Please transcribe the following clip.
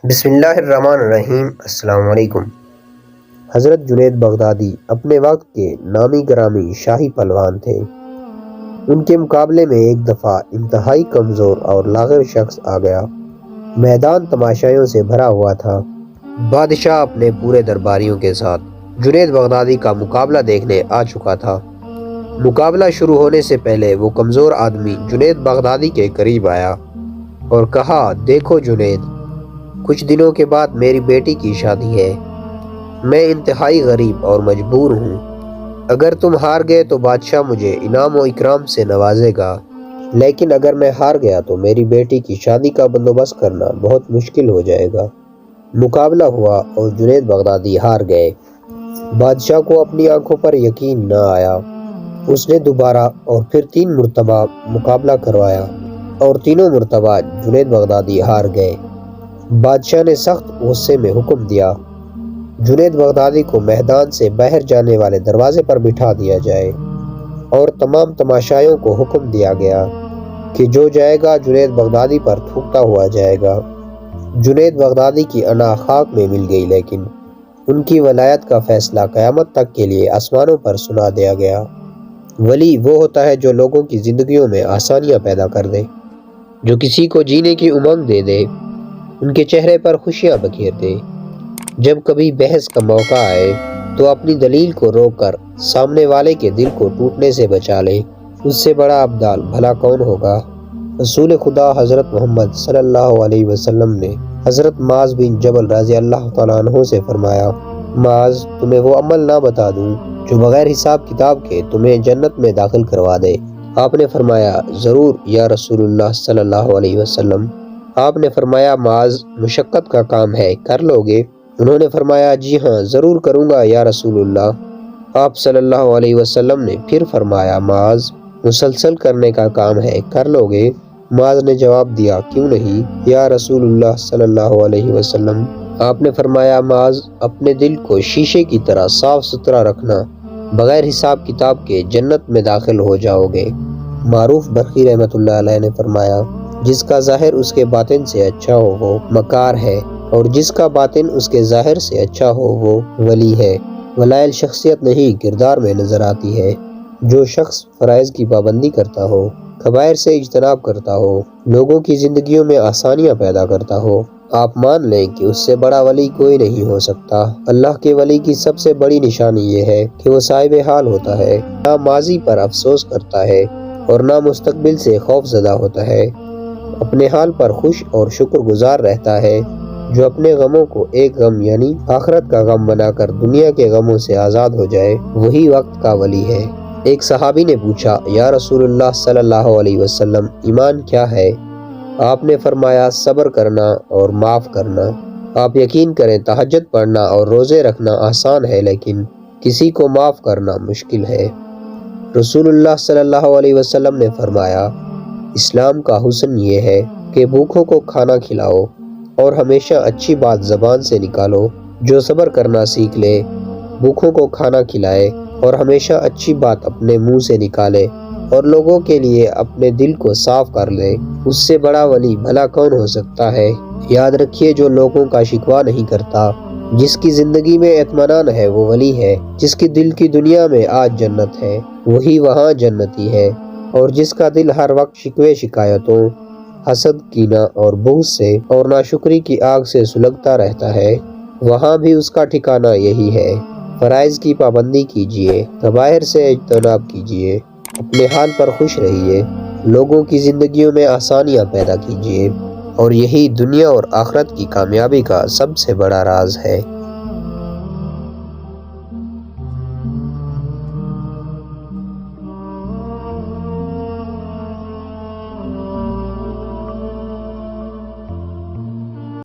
بسم اللہ الرحمن الرحیم۔ السلام علیکم۔ حضرت جنید بغدادی اپنے وقت کے نامی گرامی شاہی پہلوان تھے۔ ان کے مقابلے میں ایک دفعہ انتہائی کمزور اور لاغر شخص آ گیا۔ میدان تماشائیوں سے بھرا ہوا تھا۔ بادشاہ اپنے پورے درباریوں کے ساتھ جنید بغدادی کا مقابلہ دیکھنے آ چکا تھا۔ مقابلہ شروع ہونے سے پہلے وہ کمزور آدمی جنید بغدادی کے قریب آیا اور کہا، دیکھو جنید، کچھ دنوں کے بعد میری بیٹی کی شادی ہے۔ میں انتہائی غریب اور مجبور ہوں۔ اگر تم ہار گئے تو بادشاہ مجھے انعام و اکرام سے نوازے گا، لیکن اگر میں ہار گیا تو میری بیٹی کی شادی کا بندوبست کرنا بہت مشکل ہو جائے گا۔ مقابلہ ہوا اور جنید بغدادی ہار گئے۔ بادشاہ کو اپنی آنکھوں پر یقین نہ آیا۔ اس نے دوبارہ اور پھر 3 مرتبہ مقابلہ کروایا اور تینوں مرتبہ جنید بغدادی ہار گئے۔ بادشاہ نے سخت غصے میں حکم دیا، جنید بغدادی کو میدان سے باہر جانے والے دروازے پر بٹھا دیا جائے، اور تمام تماشائیوں کو حکم دیا گیا کہ جو جائے گا جنید بغدادی پر تھوکتا ہوا جائے گا۔ جنید بغدادی کی انا خاک میں مل گئی، لیکن ان کی ولایت کا فیصلہ قیامت تک کے لیے آسمانوں پر سنا دیا گیا۔ ولی وہ ہوتا ہے جو لوگوں کی زندگیوں میں آسانیاں پیدا کر دے، جو کسی کو جینے کی امنگ دے دے، ان کے چہرے پر خوشیاں بکھیر دے۔ جب کبھی بحث کا موقع آئے تو اپنی دلیل کو روک کر سامنے والے کے دل کو ٹوٹنے سے بچا لے، اس سے بڑا ابدال بھلا کون ہوگا؟ رسول خدا حضرت محمد صلی اللہ علیہ وسلم نے حضرت معاذ بن جبل رضی اللہ تعالیٰ عنہ سے فرمایا، معاذ، تمہیں وہ عمل نہ بتا دوں جو بغیر حساب کتاب کے تمہیں جنت میں داخل کروا دے؟ آپ نے فرمایا، ضرور یا رسول اللہ صلی اللہ علیہ وسلم۔ آپ نے فرمایا، معاذ، مشقت کا کام ہے، کر لو گے؟ انہوں نے فرمایا، جی ہاں، ضرور کروں گا یا رسول اللہ۔ آپ صلی اللہ علیہ وسلم نے پھر فرمایا، معاذ، مسلسل کرنے کا کام ہے، کر لو گے؟ معاذ نے جواب دیا، کیوں نہیں یا رسول اللہ صلی اللہ علیہ وسلم۔ آپ نے فرمایا، معاذ، اپنے دل کو شیشے کی طرح صاف ستھرا رکھنا، بغیر حساب کتاب کے جنت میں داخل ہو جاؤ گے۔ معروف برقی رحمۃ اللہ علیہ نے فرمایا، جس کا ظاہر اس کے باطن سے اچھا ہو وہ مکار ہے، اور جس کا باطن اس کے ظاہر سے اچھا ہو وہ ولی ہے۔ ولائل شخصیت نہیں، کردار میں نظر آتی ہے۔ جو شخص فرائض کی پابندی کرتا ہو، کبائر سے اجتناب کرتا ہو، لوگوں کی زندگیوں میں آسانیاں پیدا کرتا ہو، آپ مان لیں کہ اس سے بڑا ولی کوئی نہیں ہو سکتا۔ اللہ کے ولی کی سب سے بڑی نشانی یہ ہے کہ وہ صاحب حال ہوتا ہے، نہ ماضی پر افسوس کرتا ہے اور نہ مستقبل سے خوف زدہ ہوتا ہے، اپنے حال پر خوش اور شکر گزار رہتا ہے۔ جو اپنے غموں کو ایک غم یعنی آخرت کا غم بنا کر دنیا کے غموں سے آزاد ہو جائے، وہی وقت کا ولی ہے۔ ایک صحابی نے پوچھا، یا رسول اللہ صلی اللہ علیہ وسلم، ایمان کیا ہے؟ آپ نے فرمایا، صبر کرنا اور معاف کرنا۔ آپ یقین کریں، تہجد پڑھنا اور روزے رکھنا آسان ہے، لیکن کسی کو معاف کرنا مشکل ہے۔ رسول اللہ صلی اللہ علیہ وسلم نے فرمایا، اسلام کا حسن یہ ہے کہ بھوکوں کو کھانا کھلاؤ اور ہمیشہ اچھی بات زبان سے نکالو۔ جو صبر کرنا سیکھ لے، بھوکوں کو کھانا کھلائے اور ہمیشہ اچھی بات اپنے منہ سے نکالے اور لوگوں کے لیے اپنے دل کو صاف کر لے، اس سے بڑا ولی بھلا کون ہو سکتا ہے؟ یاد رکھیے، جو لوگوں کا شکوہ نہیں کرتا، جس کی زندگی میں اطمینان ہے، وہ ولی ہے۔ جس کی دل کی دنیا میں آج جنت ہے، وہی وہاں جنتی ہے، اور جس کا دل ہر وقت شکوے شکایتوں، حسد، کینہ اور بغض سے اور ناشکری کی آگ سے سلگتا رہتا ہے، وہاں بھی اس کا ٹھکانہ یہی ہے۔ فرائض کی پابندی کیجیے، کبائر سے اجتناب کیجیے، اپنے حال پر خوش رہیے، لوگوں کی زندگیوں میں آسانیاں پیدا کیجیے، اور یہی دنیا اور آخرت کی کامیابی کا سب سے بڑا راز ہے۔